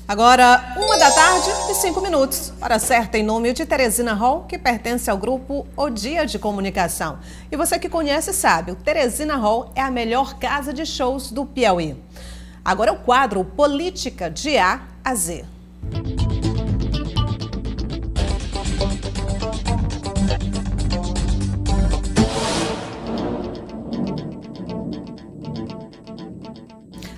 Agora, 1h05. Hora certa em nome de Teresina Hall, que pertence ao grupo O Dia de Comunicação. E você que conhece sabe, o Teresina Hall é a melhor casa de shows do Piauí. Agora é o quadro Política de A a Z.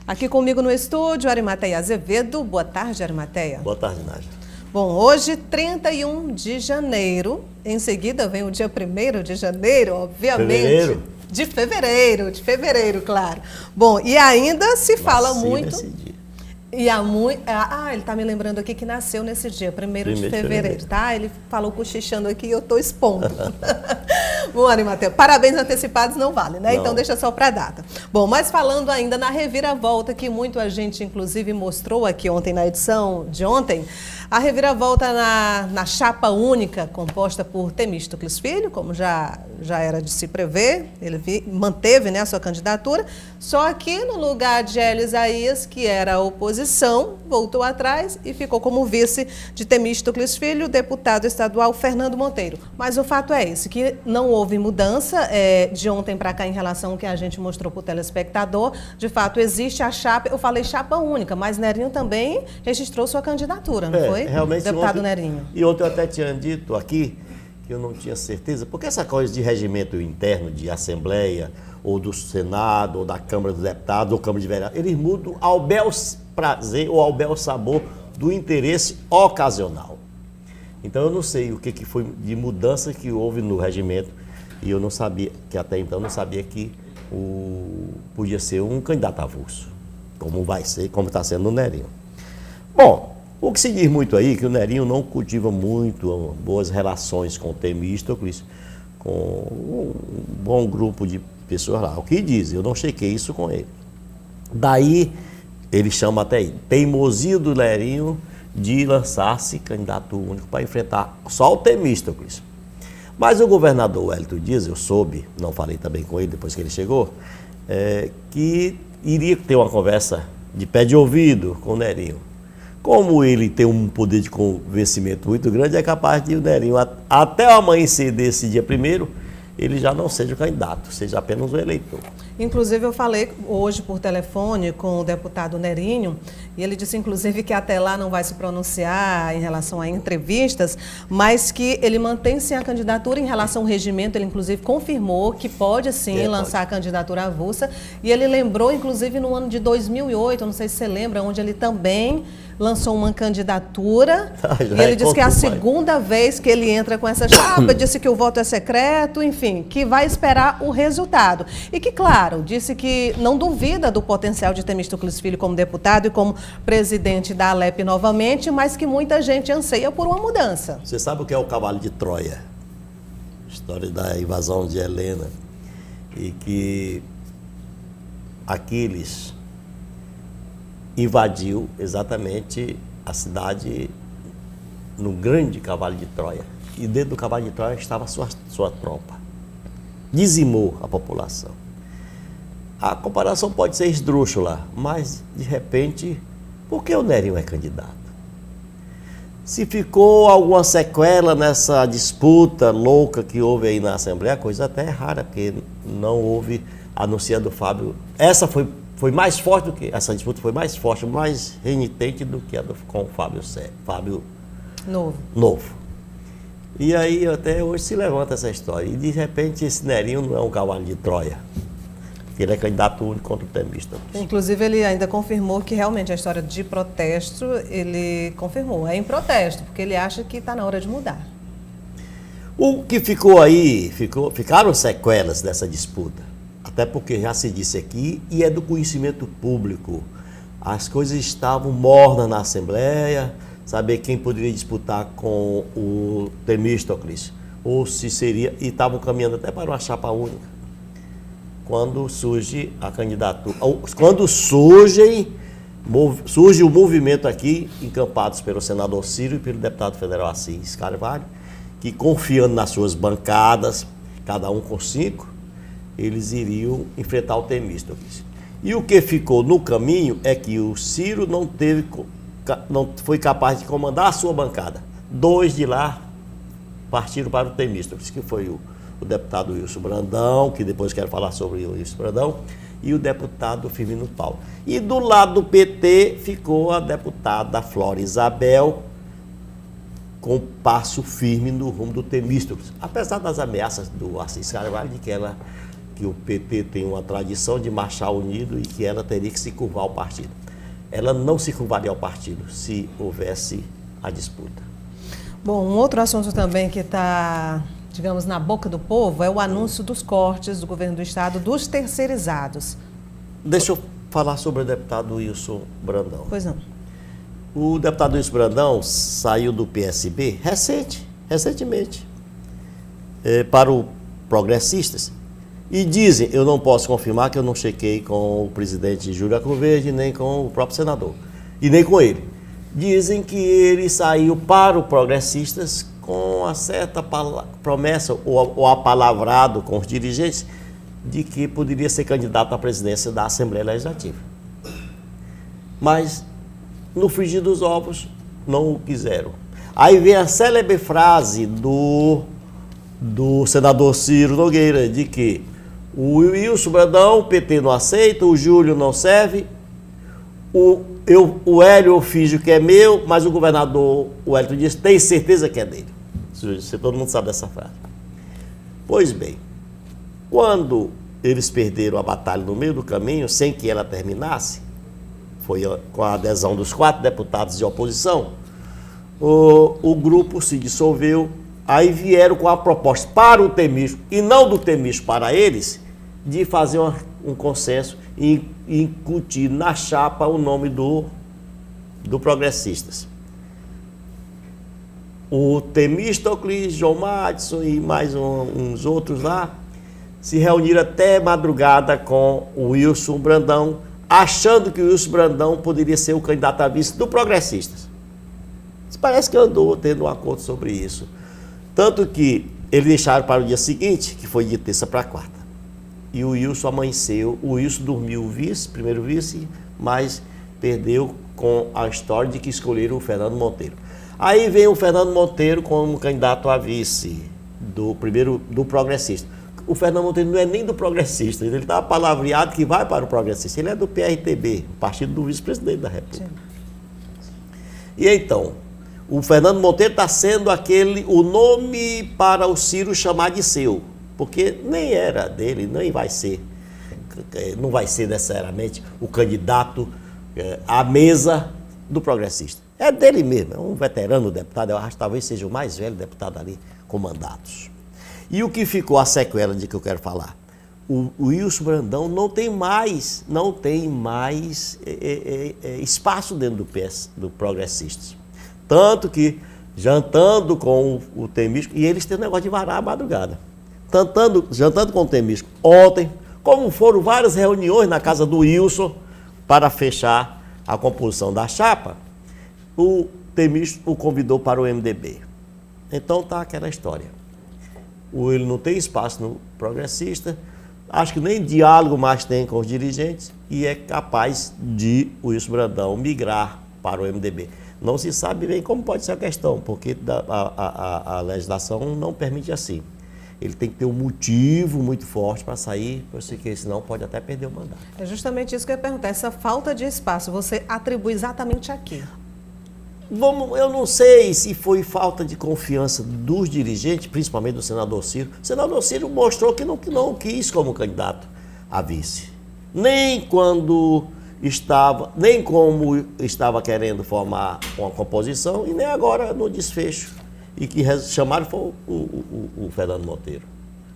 Aqui comigo no estúdio, Arimateia Azevedo. Boa tarde, Arimateia. Boa tarde, Nádia. Bom, hoje, 31 de janeiro. Em seguida vem o dia 1º de janeiro, obviamente. De fevereiro, claro. Bom, e ainda se fala muito... Nesse dia. Ele está me lembrando aqui que nasceu nesse dia, 1º de fevereiro, tá? Ele falou cochichando aqui e eu estou expondo. Bom, Arimateia, parabéns antecipados não vale, né? Não. Então deixa só para a data. Bom, mas falando ainda na reviravolta, que muito a gente inclusive mostrou aqui ontem na edição de ontem, a reviravolta na chapa única, composta por Temístocles Filho, como já era de se prever, ele manteve, né, a sua candidatura, só que no lugar de Hélio Isaías, que era a oposição, voltou atrás e ficou como vice de Temístocles Filho, o deputado estadual Fernando Monteiro. Mas o fato é esse, que não houve mudança de ontem para cá em relação ao que a gente mostrou para o telespectador. De fato, existe a chapa, eu falei chapa única, mas Nerinho também registrou sua candidatura, não foi? Realmente, deputado ontem, Nerinho. E ontem eu até tinha dito aqui que eu não tinha certeza, porque essa coisa de regimento interno de Assembleia, ou do Senado, ou da Câmara dos Deputados, ou Câmara de Vereadores, eles mudam ao bel prazer ou ao bel sabor do interesse ocasional. Então eu não sei o que foi de mudança que houve no regimento, e eu não sabia, que até então não sabia que podia ser um candidato avulso, como vai ser, como está sendo o Nerinho. Bom, o que se diz muito aí, que o Nerinho não cultiva muito boas relações com o Temístocles, com um bom grupo de pessoas lá. O que diz? Eu não chequei isso com ele. Daí, ele chama até aí, teimosia do Nerinho de lançar-se candidato único para enfrentar só o Temístocles. Mas o governador Wellington Dias, eu soube, não falei também com ele depois que ele chegou, que iria ter uma conversa de pé de ouvido com o Nerinho. Como ele tem um poder de convencimento muito grande, é capaz de o Nerinho, até o amanhecer desse dia 1º, ele já não seja o candidato, seja apenas o eleitor. Inclusive, eu falei hoje por telefone com o deputado Nerinho, e ele disse, inclusive, que até lá não vai se pronunciar em relação a entrevistas, mas que ele mantém sim a candidatura em relação ao regimento. Ele, inclusive, confirmou que pode sim lançar a candidatura avulsa. E ele lembrou, inclusive, no ano de 2008, não sei se você lembra, onde ele também lançou uma candidatura, e ele disse que é a segunda vez que ele entra com essa chapa, disse que o voto é secreto, enfim, que vai esperar o resultado. E que, claro, disse que não duvida do potencial de Temístocles Filho como deputado e como presidente da Alep novamente, mas que muita gente anseia por uma mudança. Você sabe o que é o cavalo de Troia? História da invasão de Helena, e que Aquiles invadiu exatamente a cidade no grande cavalo de Troia. E dentro do cavalo de Troia estava sua tropa. Dizimou a população. A comparação pode ser esdrúxula, mas, de repente, por que o Nerinho é candidato? Se ficou alguma sequela nessa disputa louca que houve aí na Assembleia, coisa até rara, porque não houve anunciando o Fábio. Essa foi mais forte do que essa disputa, foi mais forte, mais renitente do que a com o Fábio Novo. E aí até hoje se levanta essa história. E de repente esse Nerinho não é um cavalo de Troia, porque ele é candidato único contra o Temístocles. Inclusive ele ainda confirmou que realmente a história de protesto, ele confirmou, é em protesto, porque ele acha que está na hora de mudar. O que ficou aí, ficaram sequelas dessa disputa. Até porque já se disse aqui, e é do conhecimento público, as coisas estavam mornas na Assembleia, saber quem poderia disputar com o Temístocles, ou se seria, e estavam caminhando até para uma chapa única. Quando surge a candidatura, quando surge o movimento aqui, encampados pelo senador Ciro e pelo deputado federal Assis Carvalho, que confiando nas suas bancadas, cada um com 5, eles iriam enfrentar o Temístocles. E o que ficou no caminho é que o Ciro não teve não foi capaz de comandar a sua bancada. 2 de lá partiram para o Temístocles, que foi o deputado Wilson Brandão, que depois quero falar sobre o Wilson Brandão, e o deputado Firmino Paulo. E do lado do PT ficou a deputada Flora Isabel, com passo firme no rumo do Temístocles. Apesar das ameaças do Assis Carvalho de que o PT tem uma tradição de marchar unido e que ela teria que se curvar ao partido. Ela não se curvaria ao partido se houvesse a disputa. Bom, um outro assunto também que está, digamos, na boca do povo é o anúncio dos cortes do governo do estado dos terceirizados. Deixa eu falar sobre o deputado Wilson Brandão. Pois não. O deputado Wilson Brandão saiu do PSB recentemente, para o Progressistas. E dizem, eu não posso confirmar que eu não chequei com o presidente Júlio Arcoverde, nem com o próprio senador, e nem com ele. Dizem que ele saiu para o Progressistas com uma certa promessa, ou apalavrado com os dirigentes, de que poderia ser candidato à presidência da Assembleia Legislativa. Mas, no frigir dos ovos, não o quiseram. Aí vem a célebre frase do senador Ciro Nogueira, de que o Wilson Brandão, o PT não aceita, o Júlio não serve, o Hélio eu finjo que é meu, mas o governador, o Hélio disse, tem certeza que é dele. Todo mundo sabe dessa frase. Pois bem, quando eles perderam a batalha no meio do caminho, sem que ela terminasse, foi com a adesão dos 4 deputados de oposição, o grupo se dissolveu, aí vieram com a proposta para o Temístocles, e não do Temístocles para eles, de fazer um consenso e incutir na chapa o nome do Progressistas. O Temístocles, João Madison e mais uns outros lá, se reuniram até madrugada com o Wilson Brandão, achando que o Wilson Brandão poderia ser o candidato a vice do Progressistas. Parece que andou tendo um acordo sobre isso. Tanto que eles deixaram para o dia seguinte, que foi de terça para quarta. E o Wilson amanheceu, o Wilson dormiu primeiro vice, mas perdeu com a história de que escolheram o Fernando Monteiro. Aí vem o Fernando Monteiro como candidato a vice do Progressista. O Fernando Monteiro não é nem do Progressista, ele está palavreado que vai para o Progressista. Ele é do PRTB, partido do vice-presidente da República. Sim. E então, o Fernando Monteiro está sendo o nome para o Ciro chamar de seu, porque nem era dele, nem vai ser, não vai ser necessariamente o candidato à mesa do Progressista. É dele mesmo, é um veterano deputado, eu acho que talvez seja o mais velho deputado ali com mandatos. E o que ficou a sequela de que eu quero falar? O Wilson Brandão não tem mais espaço dentro do Progressistas. Tanto que, jantando com o Temístocles, e eles têm um negócio de varar a madrugada. Jantando com o Temístocles ontem, como foram várias reuniões na casa do Wilson para fechar a composição da chapa, o Temístocles o convidou para o MDB. Então está aquela história. Ele não tem espaço no Progressista, acho que nem diálogo mais tem com os dirigentes e é capaz de o Wilson Brandão migrar para o MDB. Não se sabe bem como pode ser a questão, porque a legislação não permite assim. Ele tem que ter um motivo muito forte para sair, porque senão pode até perder o mandato. É justamente isso que eu ia perguntar. Essa falta de espaço, você atribui exatamente a quê? Eu não sei se foi falta de confiança dos dirigentes, principalmente do senador Ciro. O senador Ciro mostrou que não quis como candidato a vice. Nem como estava querendo formar uma composição e nem agora no desfecho. E que chamaram foi o Fernando Monteiro.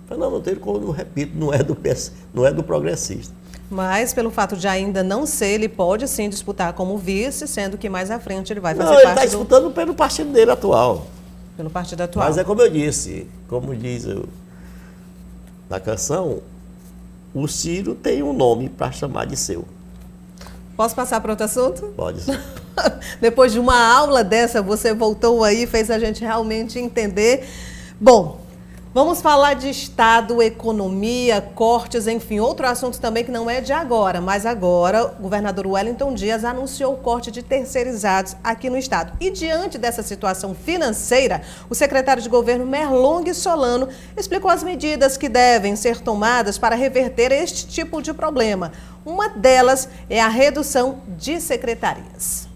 O Fernando Monteiro, como eu repito, não é do Progressista. Mas, pelo fato de ainda não ser, ele pode sim disputar como vice, sendo que mais à frente ele vai fazer parte ele está disputando pelo partido dele atual. Pelo partido atual. Mas é como eu disse, como diz na canção, o Ciro tem um nome para chamar de seu. Posso passar para outro assunto? Pode ser. Depois de uma aula dessa, você voltou aí e fez a gente realmente entender. Bom, Vamos falar de Estado, economia, cortes, enfim, outro assunto também que não é de agora, mas agora o governador Wellington Dias anunciou o corte de terceirizados aqui no Estado. E diante dessa situação financeira, o secretário de governo Merlong Solano explicou as medidas que devem ser tomadas para reverter este tipo de problema. Uma delas é a redução de secretarias.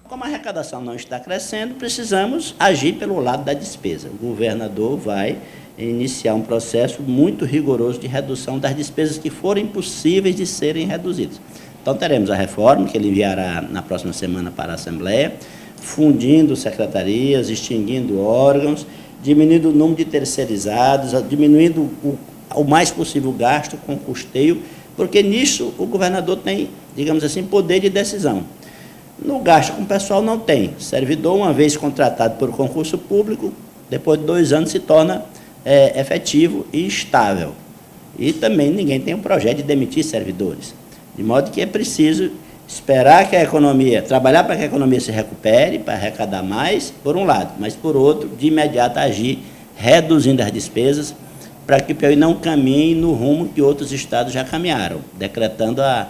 Como a arrecadação não está crescendo, precisamos agir pelo lado da despesa. O governador vai iniciar um processo muito rigoroso de redução das despesas que forem possíveis de serem reduzidas. Então, teremos a reforma, que ele enviará na próxima semana para a Assembleia, fundindo secretarias, extinguindo órgãos, diminuindo o número de terceirizados, diminuindo o mais possível o gasto com custeio, porque nisso o governador tem, digamos assim, poder de decisão. No gasto com o pessoal não tem. Servidor, uma vez contratado por concurso público, depois de 2 anos se torna efetivo e estável. E também ninguém tem um projeto de demitir servidores. De modo que é preciso esperar que a economia, trabalhar para que a economia se recupere, para arrecadar mais, por um lado, mas por outro, de imediato agir, reduzindo as despesas, para que o Piauí não caminhe no rumo que outros estados já caminharam, decretando a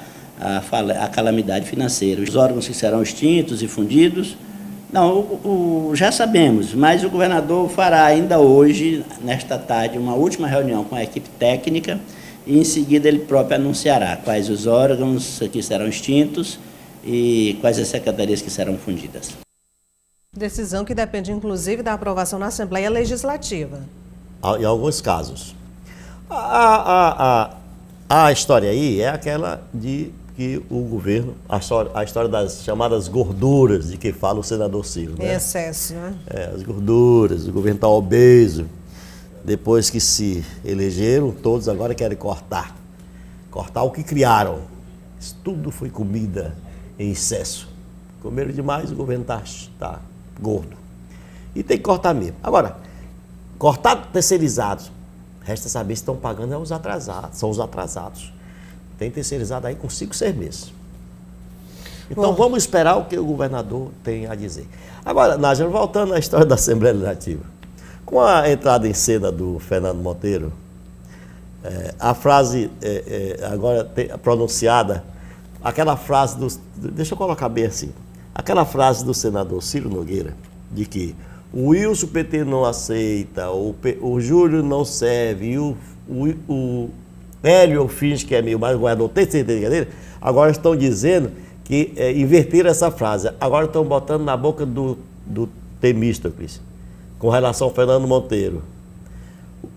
calamidade financeira. Os órgãos que serão extintos e fundidos, não, já sabemos, mas o governador fará ainda hoje, nesta tarde, uma última reunião com a equipe técnica e em seguida ele próprio anunciará quais os órgãos que serão extintos e quais as secretarias que serão fundidas. Decisão que depende, inclusive, da aprovação na Assembleia Legislativa. Em alguns casos. A história aí é aquela de que o governo, a história das chamadas gorduras de que fala o senador Ciro. Né? Excesso, né? As gorduras, o governo está obeso. Depois que se elegeram, todos agora querem cortar. Cortar o que criaram. Isso tudo foi comida em excesso. Comeram demais, o governo está gordo. E tem que cortar mesmo. Agora, cortar terceirizados, resta saber se estão pagando os atrasados, são os atrasados. Tem terceirizado aí com 5, 6 meses. Então vamos esperar o que o governador tem a dizer. Agora, Nájera, voltando à história da Assembleia Legislativa. Com a entrada em cena do Fernando Monteiro, a frase agora pronunciada, aquela frase deixa eu colocar bem assim, aquela frase do senador Ciro Nogueira, de que o Wilson PT não aceita, o Júlio não serve, e o Hélio finge que é meio mais, o governador tem certeza que é dele, agora estão dizendo que inverteram essa frase, agora estão botando na boca do Temístocles, com relação ao Fernando Monteiro.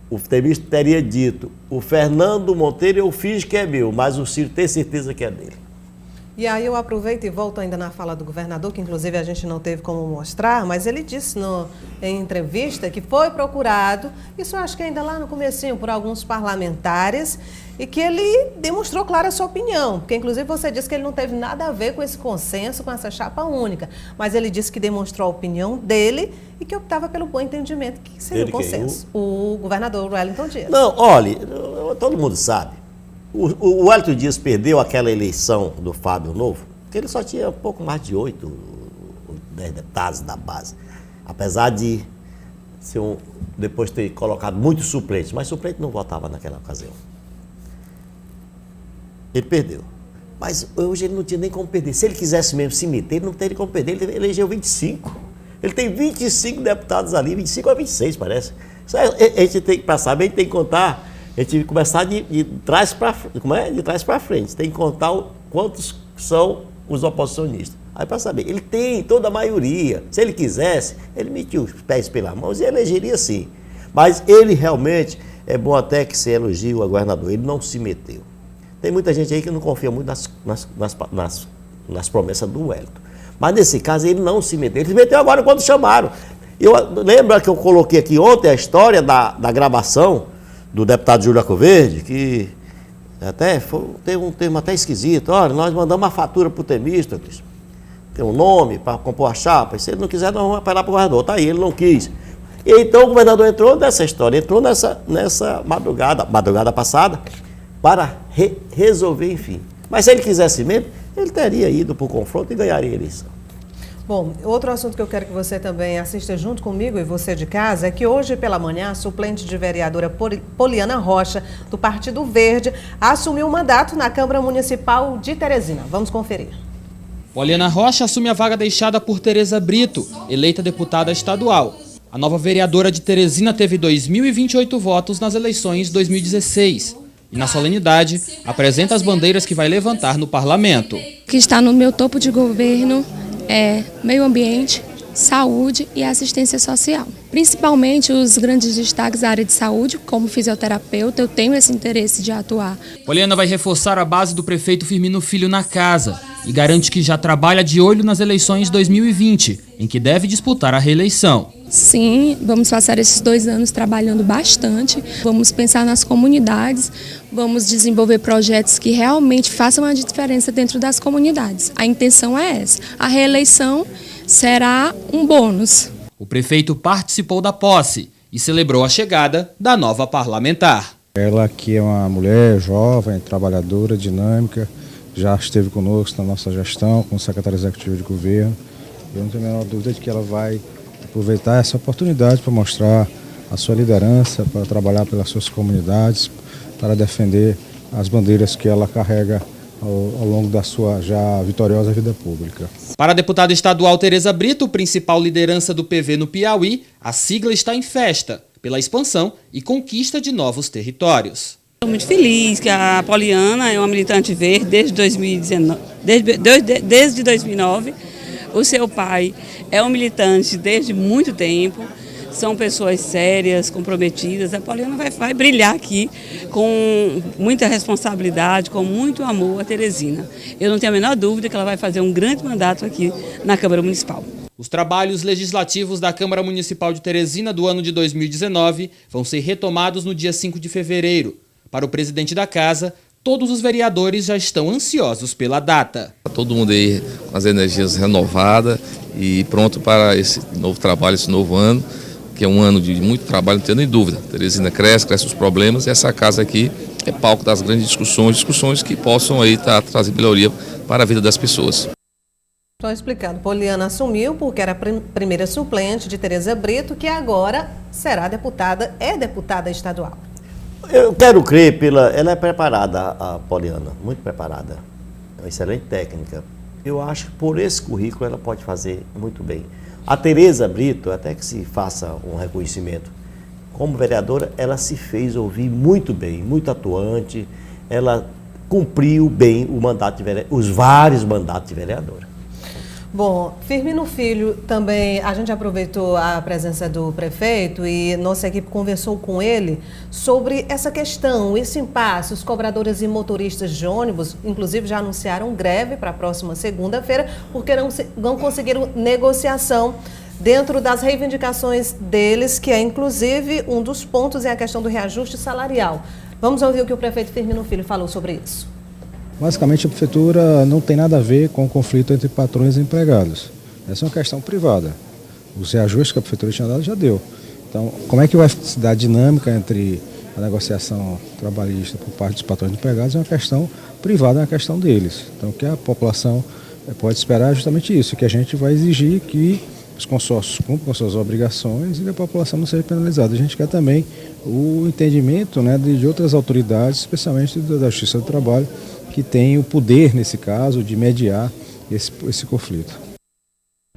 O Temístocles teria dito, o Fernando Monteiro eu finge que é meu, mas o Ciro tem certeza que é dele. E aí eu aproveito e volto ainda na fala do governador, que inclusive a gente não teve como mostrar, mas ele disse em entrevista que foi procurado, isso eu acho que ainda lá no comecinho, por alguns parlamentares, e que ele demonstrou clara a sua opinião, porque inclusive você disse que ele não teve nada a ver com esse consenso, com essa chapa única, mas ele disse que demonstrou a opinião dele e que optava pelo bom entendimento, que seria o consenso. O governador Wellington Dias. Não, olha, todo mundo sabe. O Wellington Dias perdeu aquela eleição do Fábio Novo, porque ele só tinha um pouco mais de 8, 10 deputados da base. Apesar de depois ter colocado muitos suplentes, mas suplente não votava naquela ocasião. Ele perdeu. Mas hoje ele não tinha nem como perder. Se ele quisesse mesmo se meter, ele não teria como perder. Ele elegeu 25. Ele tem 25 deputados ali, 25 a 26, parece. Isso a gente tem que passar bem, tem que contar. A gente tem que começar de trás para frente. Como é? De trás para frente. Tem que contar quantos são os oposicionistas. Aí para saber, ele tem toda a maioria. Se ele quisesse, ele metia os pés pelas mãos e elegeria sim. Mas ele realmente, é bom até que se elogie o governador, ele não se meteu. Tem muita gente aí que não confia muito nas promessas do Wellington. Mas nesse caso ele não se meteu. Ele se meteu agora quando chamaram. Lembra que eu coloquei aqui ontem a história da gravação do deputado Júlio Arcoverde, que até tem um termo até esquisito. Olha, nós mandamos uma fatura para o Temístocles, tem um nome para compor a chapa, e se ele não quiser, nós vamos apelar para o governador. Tá aí, ele não quis. E então o governador entrou nessa história, entrou nessa madrugada passada, para resolver, enfim. Mas se ele quisesse mesmo, ele teria ido para o confronto e ganharia a eleição. Bom, outro assunto que eu quero que você também assista junto comigo e você de casa é que hoje pela manhã a suplente de vereadora Poliana Rocha, do Partido Verde, assumiu o mandato na Câmara Municipal de Teresina. Vamos conferir. Poliana Rocha assume a vaga deixada por Tereza Brito, eleita deputada estadual. A nova vereadora de Teresina teve 2.028 votos nas eleições de 2016. E na solenidade, apresenta as bandeiras que vai levantar no parlamento. O que está no meu topo de governo é meio ambiente, saúde e assistência social. Principalmente os grandes destaques da área de saúde, como fisioterapeuta, eu tenho esse interesse de atuar. Poliana vai reforçar a base do prefeito Firmino Filho na casa e garante que já trabalha de olho nas eleições de 2020, em que deve disputar a reeleição. Sim, vamos passar esses 2 anos trabalhando bastante, vamos pensar nas comunidades, vamos desenvolver projetos que realmente façam a diferença dentro das comunidades. A intenção é essa. A reeleição será um bônus. O prefeito participou da posse e celebrou a chegada da nova parlamentar. Ela que é uma mulher jovem, trabalhadora, dinâmica, já esteve conosco na nossa gestão, como secretária executiva de governo. Eu não tenho a menor dúvida de que ela vai aproveitar essa oportunidade para mostrar a sua liderança, para trabalhar pelas suas comunidades, para defender as bandeiras que ela carrega ao longo da sua já vitoriosa vida pública. Para a deputada estadual Tereza Brito, principal liderança do PV no Piauí, a sigla está em festa pela expansão e conquista de novos territórios. Estou muito feliz que a Poliana é uma militante verde desde 2019, desde 2009. O seu pai é um militante desde muito tempo. São pessoas sérias, comprometidas. A Poliana vai brilhar aqui com muita responsabilidade, com muito amor a Teresina. Eu não tenho a menor dúvida que ela vai fazer um grande mandato aqui na Câmara Municipal. Os trabalhos legislativos da Câmara Municipal de Teresina do ano de 2019 vão ser retomados no dia 5 de fevereiro. Para o presidente da casa, todos os vereadores já estão ansiosos pela data. Todo mundo aí com as energias renovadas e pronto para esse novo trabalho, esse novo ano, que é um ano de muito trabalho, não tenho nem dúvida. Teresina cresce os problemas e essa casa aqui é palco das grandes discussões que possam aí trazer melhoria para a vida das pessoas. Estou explicando. Poliana assumiu porque era a primeira suplente de Tereza Brito, que agora será deputada estadual. Eu quero crer ela é preparada, a Poliana, muito preparada. É uma excelente técnica. Eu acho que por esse currículo ela pode fazer muito bem. A Tereza Brito, até que se faça um reconhecimento, como vereadora, ela se fez ouvir muito bem, muito atuante. Ela cumpriu bem o mandato de vereadora, os vários mandatos de vereadora. Bom, Firmino Filho também, a gente aproveitou a presença do prefeito e nossa equipe conversou com ele sobre essa questão, esse impasse. Os cobradores e motoristas de ônibus, inclusive, já anunciaram greve para a próxima segunda-feira, porque não conseguiram negociação dentro das reivindicações deles, que é inclusive um dos pontos é a questão do reajuste salarial. Vamos ouvir o que o prefeito Firmino Filho falou sobre isso. Basicamente, a prefeitura não tem nada a ver com o conflito entre patrões e empregados. Essa é uma questão privada. Os reajustes que a prefeitura tinha dado já deu. Então, como é que vai se dar a dinâmica entre a negociação trabalhista por parte dos patrões e empregados é uma questão privada, é uma questão deles. Então, o que a população pode esperar é justamente isso, que a gente vai exigir que os consórcios cumpram com suas obrigações e que a população não seja penalizada. A gente quer também o entendimento, né, de outras autoridades, especialmente da Justiça do Trabalho, que tem o poder, nesse caso, de mediar esse conflito.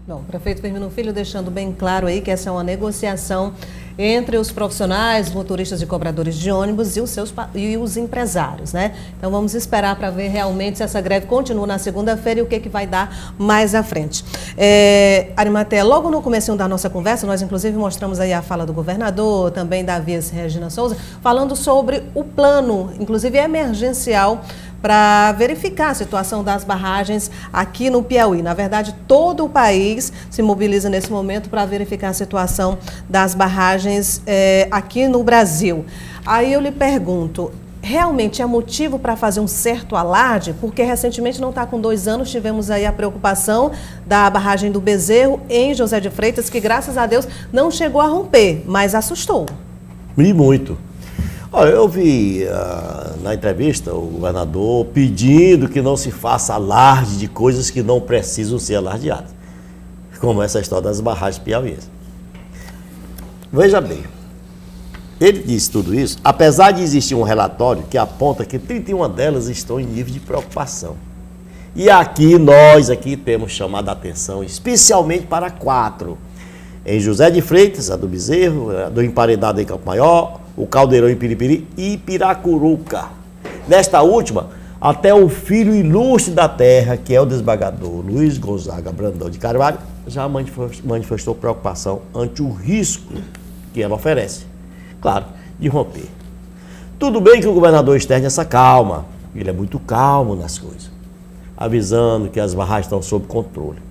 Bom, o prefeito Firmino Filho deixando bem claro aí que essa é uma negociação entre os profissionais, motoristas e cobradores de ônibus e os empresários, né? Então vamos esperar para ver realmente se essa greve continua na segunda-feira e o que vai dar mais à frente. Arimatea, logo no comecinho da nossa conversa, nós inclusive mostramos aí a fala do governador, também da Regina Souza, falando sobre o plano, inclusive emergencial, para verificar a situação das barragens aqui no Piauí. Na verdade, todo o país se mobiliza nesse momento para verificar a situação das barragens aqui no Brasil. Aí eu lhe pergunto, realmente é motivo para fazer um certo alarde? Porque recentemente, não está com 2 anos, tivemos aí a preocupação da barragem do Bezerro em José de Freitas, que graças a Deus não chegou a romper, mas assustou. E muito. Olha, eu vi na entrevista o governador pedindo que não se faça alarde de coisas que não precisam ser alardeadas. como essa história das barragens piauienses. Veja bem, ele disse tudo isso, apesar de existir um relatório que aponta que 31 delas estão em nível de preocupação. E aqui, nós temos chamado a atenção, especialmente para 4. Em José de Freitas, a do Bezerro, a do Emparedado em Campo Maior, o Caldeirão em Piripiri e Piracuruca. Nesta última, até o filho ilustre da terra, que é o desembargador Luiz Gonzaga Brandão de Carvalho, já manifestou preocupação ante o risco que ela oferece, claro, de romper. Tudo bem que o governador externe essa calma, ele é muito calmo nas coisas, avisando que as barragens estão sob controle.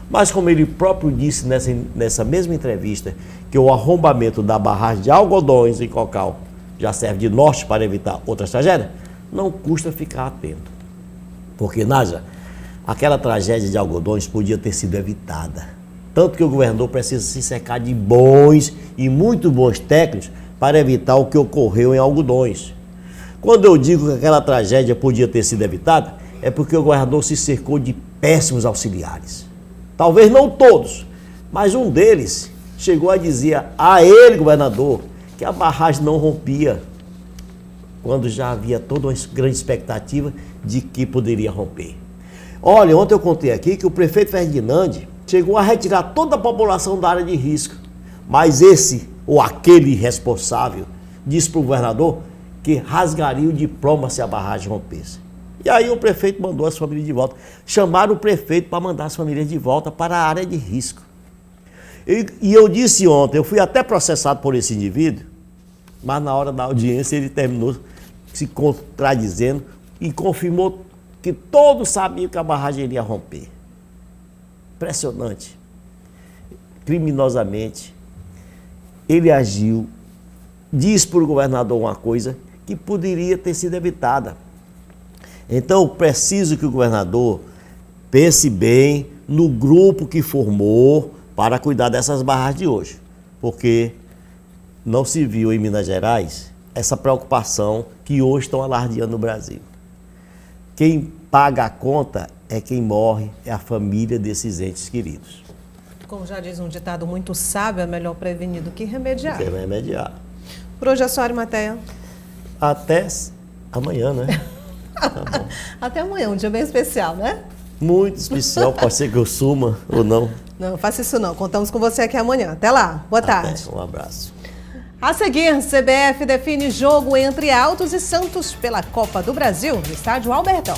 Mas como ele próprio disse nessa mesma entrevista, que o arrombamento da barragem de Algodões em Cocal já serve de norte para evitar outras tragédias, não custa ficar atento. Porque, Nádia, aquela tragédia de Algodões podia ter sido evitada. Tanto que o governador precisa se cercar de bons e muito bons técnicos para evitar o que ocorreu em Algodões. Quando eu digo que aquela tragédia podia ter sido evitada, é porque o governador se cercou de péssimos auxiliares. Talvez não todos, mas um deles chegou a dizer a ele, governador, que a barragem não rompia, quando já havia toda uma grande expectativa de que poderia romper. Olha, ontem eu contei aqui que o prefeito Ferdinand chegou a retirar toda a população da área de risco, mas esse ou aquele responsável disse para o governador que rasgaria o diploma se a barragem rompesse. E aí o prefeito mandou as famílias de volta. Chamaram o prefeito para mandar as famílias de volta para a área de risco. E eu disse ontem, eu fui até processado por esse indivíduo, mas na hora da audiência ele terminou se contradizendo e confirmou que todos sabiam que a barragem iria romper. Impressionante. Criminosamente, ele agiu, disse para o governador uma coisa que poderia ter sido evitada. Então, preciso que o governador pense bem no grupo que formou para cuidar dessas barragens de hoje, porque não se viu em Minas Gerais essa preocupação que hoje estão alardeando no Brasil. Quem paga a conta é quem morre, é a família desses entes queridos. Como já diz um ditado muito sábio, é melhor prevenir do que remediar. Quem vai remediar. Por hoje é só, Arimateia. Até amanhã, né? Tá bom. Até amanhã, um dia bem especial, né? Muito especial, pode ser que eu suma ou não. Não, faça isso não. Contamos com você aqui amanhã. Até lá. Boa tarde. Um abraço. A seguir, CBF define jogo entre Altos e Santos pela Copa do Brasil no estádio Albertão.